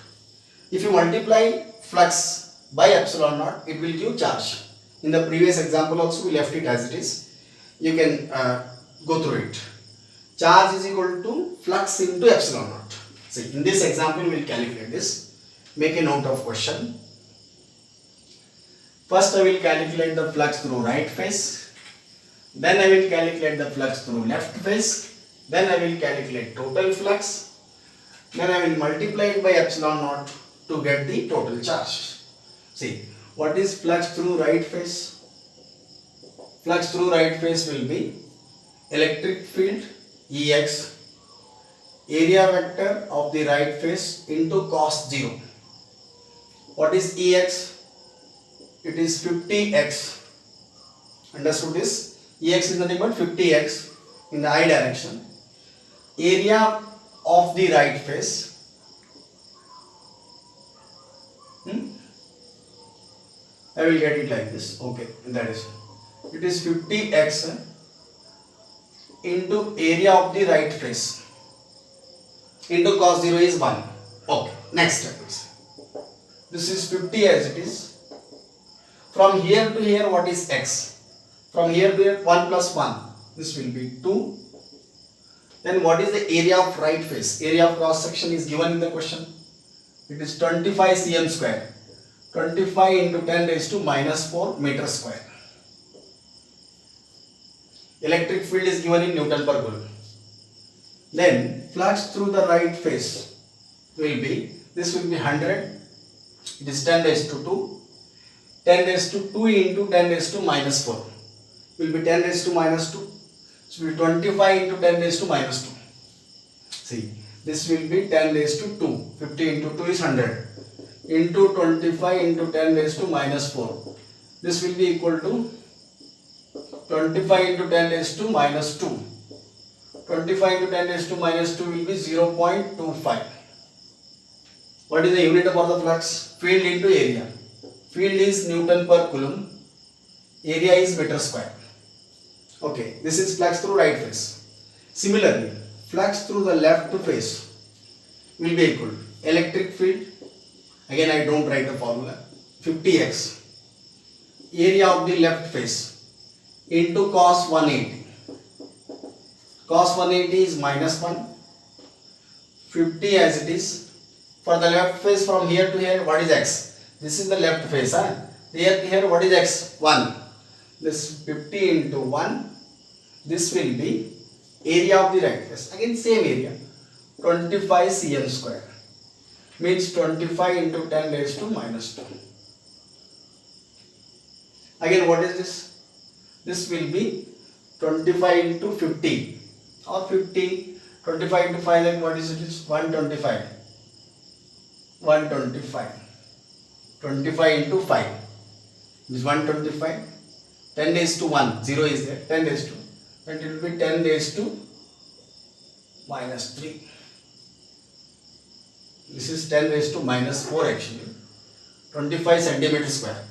If you multiply flux by epsilon naught, it will give charge. In the previous example also we left it as it is. You can go through it. Charge is equal to flux into epsilon naught. See, in this example we will calculate this. Make a note of question. First I will calculate the flux through right face. Then I will calculate the flux through left face. Then I will calculate total flux. Then I will multiply it by epsilon naught to get the total charge. See, what is flux through right face? Flux through right face will be electric field Ex, area vector of the right face into cos 0. What is Ex? It is 50x. Understood this? Ex is nothing but 50x in the I direction. Area of the right face. I will get it like this. Okay, that is. It is 50x into area of the right face into cos 0 is 1. Okay, next step is. This is 50 as it is. From here to here, what is x? From here to here, 1 plus 1. This will be 2. Then what is the area of right face? Area of cross section is given in the question. It is 25 cm square. 25 into 10 raised to minus 4 meter square. Electric field is given in Newton per coulomb. Then flux through the right face will be, this will be 100. It is 10 raised to 2. 10 raised to 2 into 10 raised to minus 4 will be 10 raised to minus 2. So will be 25 into 10 raised to minus 2. See, this will be 10 raised to 2. 50 into 2 is 100. Into 25 into 10 raised to minus 4. This will be equal to 25 into 10 raised to minus 2. 25 into 10 raised to minus 2 will be 0.25. What is the unit for the flux? Field into area. Field is Newton per coulomb. Area is meter square. Okay, this is flux through right face. Similarly, flux through the left face will be equal to electric field. Again, I don't write the formula. 50x. Area of the left face into cos 180. Cos 180 is minus 1. 50 as it is. For the left face from here to here, what is x? This is the left face. Here to here, what is x? 1. This 50 into 1. This will be area of the right face. Again, same area. 25 cm square. Means 25 into 10 raised to minus 2. Again, what is this? This will be 25 into 50 or 50 25 into 5, then what is it? Is 125. 125. 25 into 5 is 125. 10 raised to 1. 0 is there. 10 raised to. And it will be 10 raised to minus 3. This is 10 raised to minus 4 actually. 25 centimeter square.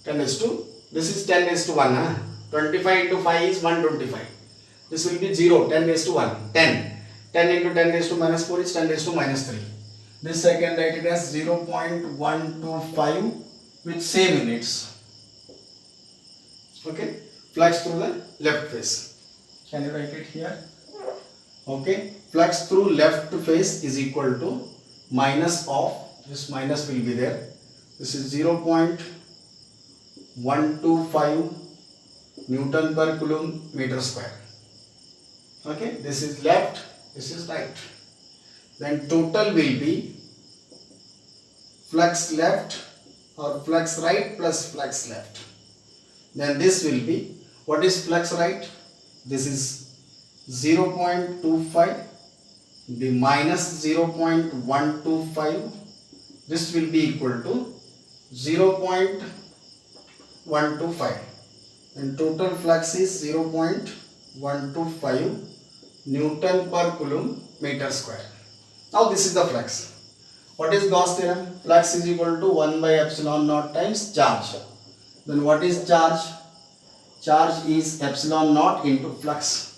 10 raised to, this is 10 raised to 1. Huh? 25 into 5 is 125. This will be 0. 10 raised to 1. 10. 10 into 10 raised to minus 4 is 10 raised to minus 3. This I can write it as 0.125 with same units. Okay. Flux through the left face. Can you write it here? Okay. Flux through left face is equal to minus of, this minus will be there. This is 0.125 Newton per Coulomb meter square. Okay. This is left, this is right. Then total will be flux left or flux right plus flux left. Then this will be, what is flux right? This is 0.25, the minus 0.125. This will be equal to 0.125. And total flux is 0.125 Newton per Coulomb meter square. Now this is the flux. What is Gauss theorem? Flux is equal to 1 by epsilon naught times charge. Then what is charge? Charge is epsilon naught into flux.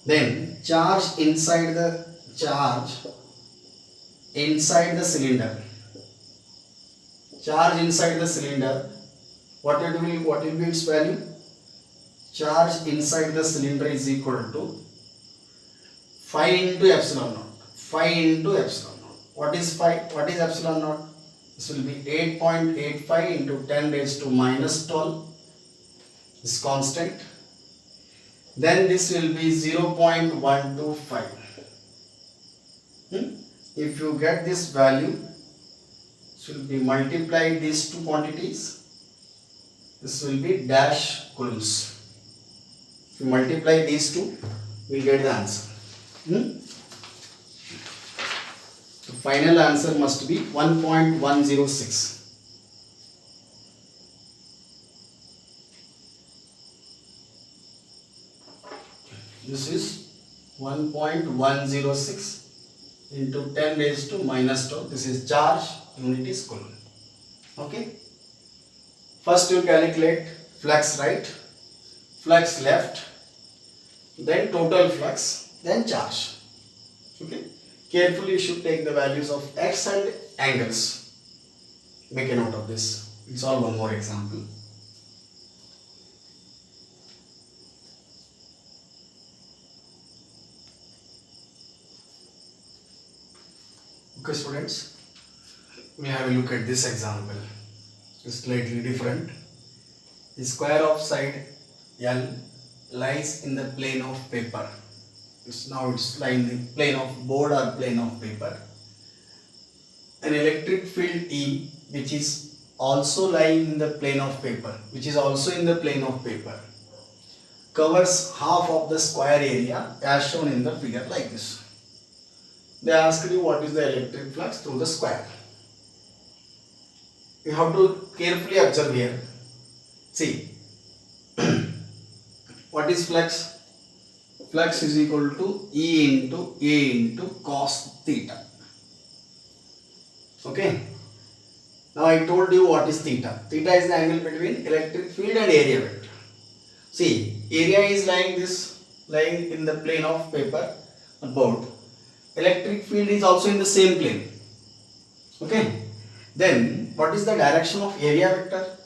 Then charge inside the cylinder. Charge inside the cylinder. What will be its value? Charge inside the cylinder is equal to 5 into epsilon naught. 5 into epsilon naught. What is 5? What is epsilon naught? This will be 8.85 into 10 raised to minus 12. This constant. Then this will be 0.125. If you get this value, it will be multiplied these two quantities. This will be dash coulombs. If you multiply these two, we will get the answer. The final answer must be 1.106. This is 1.106 into 10 raised to minus 12. This is charge, unit is coulomb. Okay. First you calculate flux right, flux left, then total flux, then charge. Okay. Carefully you should take the values of x and angles. Make a note of this. We'll solve one more example. Okay students, we have a look at this example. It's slightly different. The square of side L lies in the plane of paper. It's lying in the plane of board or plane of paper. An electric field E, which is also lying in the plane of paper, covers half of the square area as shown in the figure like this. They asked you what is the electric flux through the square. You have to carefully observe here. See, what is flux? Flux is equal to E into A into cos theta. Okay. Now I told you what is theta. Theta is the angle between electric field and area vector. See, area is lying in the plane of paper or board. Electric field is also in the same plane. Okay. Then what is the direction of area vector?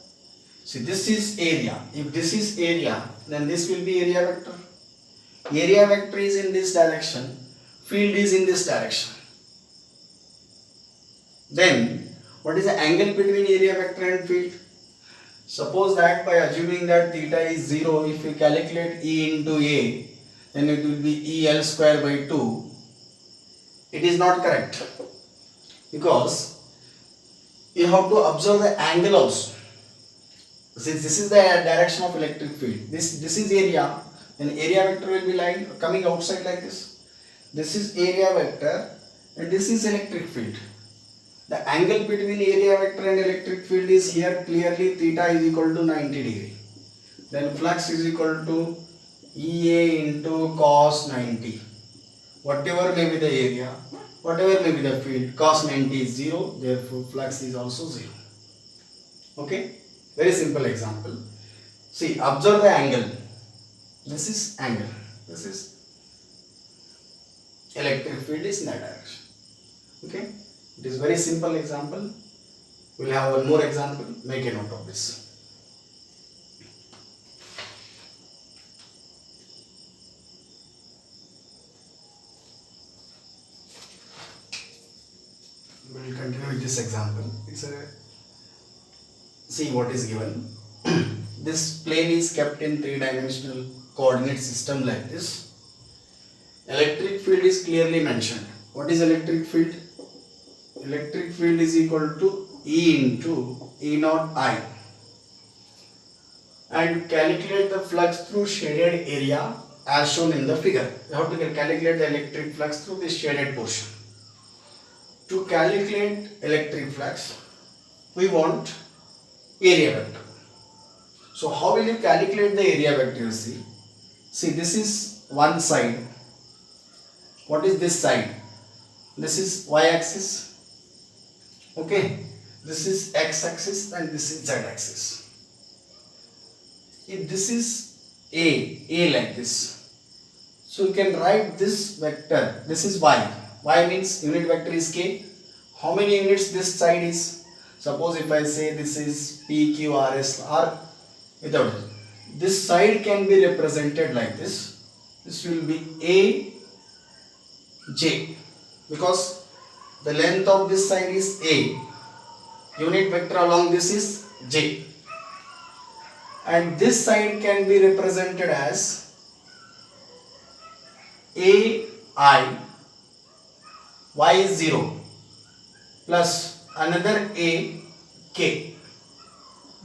See, this is area. If this is area, then this will be area vector. Area vector is in this direction, field is in this direction. Then what is the angle between area vector and field? Suppose that by assuming that theta is 0, if we calculate E into A, then it will be EL square by 2. It is not correct, because you have to observe the angle also. Since this is the direction of electric field, this is area, then area vector will be coming outside like this. This is area vector and this is electric field. The angle between area vector and electric field is here clearly theta is equal to 90 degree. Then flux is equal to EA into cos 90. Whatever may be the area, whatever may be the field, cos 90 is 0, therefore flux is also 0. Okay, very simple example. See, observe the angle. This is angle. This is electric field is in that direction. Okay, it is very simple example. We will have one more example. Make a note of this. We will continue with this example. See what is given. This plane is kept in three-dimensional coordinate system like this. Electric field is clearly mentioned. What is electric field? Electric field is equal to E into E naught I. And calculate the flux through shaded area as shown in the figure. You have to calculate the electric flux through this shaded portion. To calculate electric flux, we want area vector. So how will you calculate the area vector? You see, this is one side. What is this side? This is y-axis. Okay, this is x-axis and this is z-axis. If this is a like this, so you can write this vector. This is y. Y means unit vector is k. How many units this side is? Suppose if I say this is p, q, r, s, r without it. This side can be represented like this. This will be a, j, because the length of this side is a. Unit vector along this is j. And this side can be represented as a, I, y is 0 plus another a, k.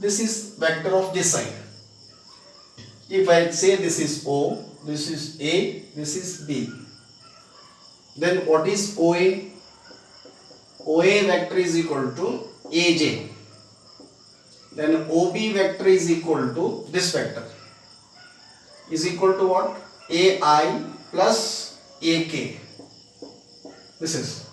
This is vector of this side. If I say this is O, this is A, this is B, then what is OA? OA vector is equal to AJ. Then OB vector is equal to this vector is equal to what? AI plus AK. This is.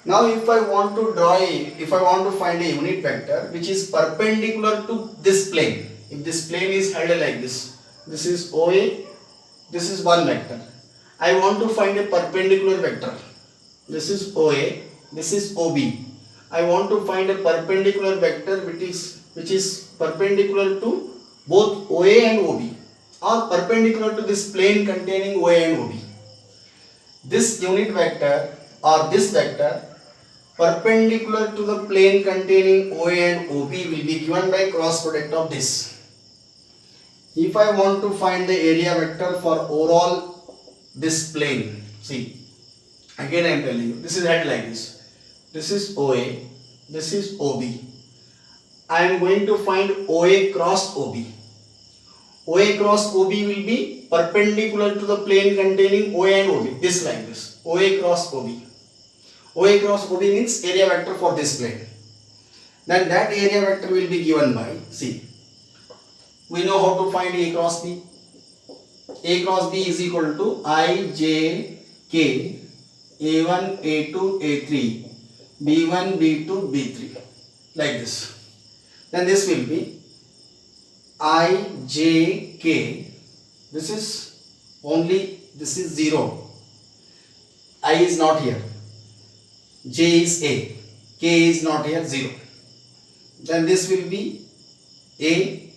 Now if I want to find a unit vector which is perpendicular to this plane, if this plane is held like this is OA, this is one vector. I want to find a perpendicular vector. This is OA, this is OB. I want to find a perpendicular vector which is perpendicular to both OA and OB, or perpendicular to this plane containing OA and OB. This unit vector or this vector perpendicular to the plane containing OA and OB will be given by cross product of this. If I want to find the area vector for overall this plane, see, again I am telling you, this is held like this. This is OA, this is OB. I am going to find OA cross OB. OA cross OB will be perpendicular to the plane containing OA and OB. This like this. OA cross OB. OA cross OB means area vector for this plane. Then that area vector will be given by, see, we know how to find A cross B. A cross B is equal to I, J, K, A1, A2, A3, B1, B2, B3. Like this. Then this will be I, J, K. This is 0. I is not here. J is A. K is not here, 0. Then this will be A.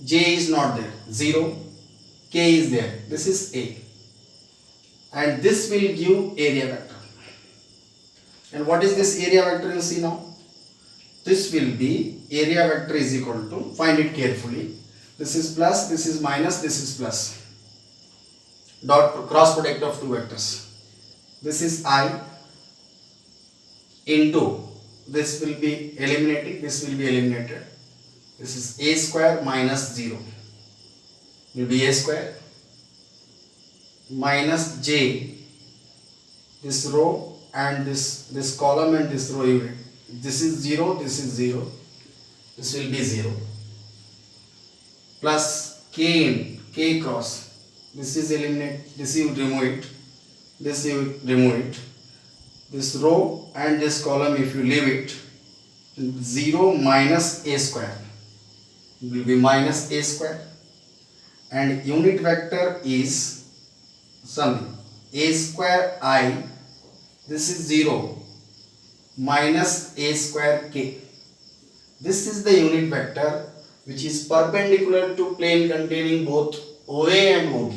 J is not there, 0. K is there. This is A. And this will give area vector. And what is this area vector you see now? This will be area vector is equal to, find it carefully. This is plus, this is minus, this is plus. Dot cross product of two vectors. This is I into, this will be eliminating, this will be eliminated. This is A square minus 0. Will be A square minus j, this row and this column and this row, this is 0, this is 0, this will be 0, plus k cross, this is eliminate, this you remove it, this you remove it, this row and this column if you leave it, 0 minus a square will be minus a square, and unit vector is something a square I, this is 0 minus a square k. This is the unit vector which is perpendicular to plane containing both OA and OB.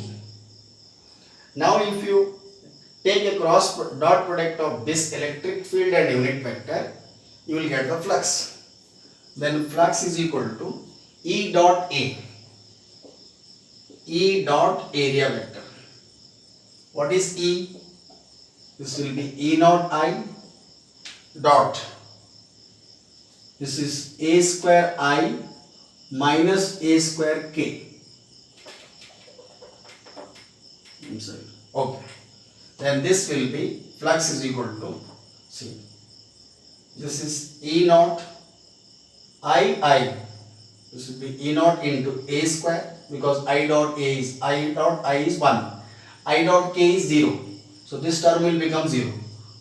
Now if you take a cross dot product of this electric field and unit vector, you will get the flux. Then flux is equal to E dot A, E dot area vector. What is E? This will be E naught I dot, this is a square I minus a square k. Okay. Then this will be flux is equal to, see, this is E naught I, this will be E naught into a square, because I dot I is 1, I dot k is 0, so this term will become 0,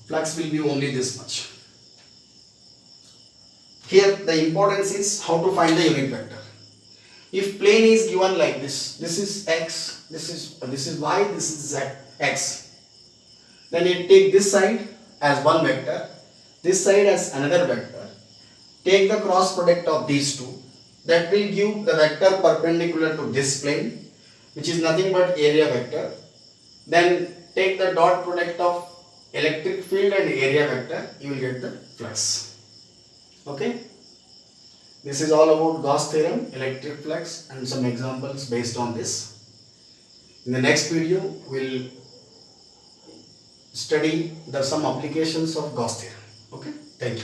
flux will be only this much. Here the importance is how to find the unit vector. If plane is given like this is x, this is y, this is z, x, then you take this side as one vector, this side as another vector, take the cross product of these two, that will give the vector perpendicular to this plane, which is nothing but area vector. Then take the dot product of electric field and area vector, you will get the flux. Okay, this is all about Gauss theorem, electric flux, and some examples based on this. In the next video, we'll study some applications of Gauss theorem. Okay, thank you.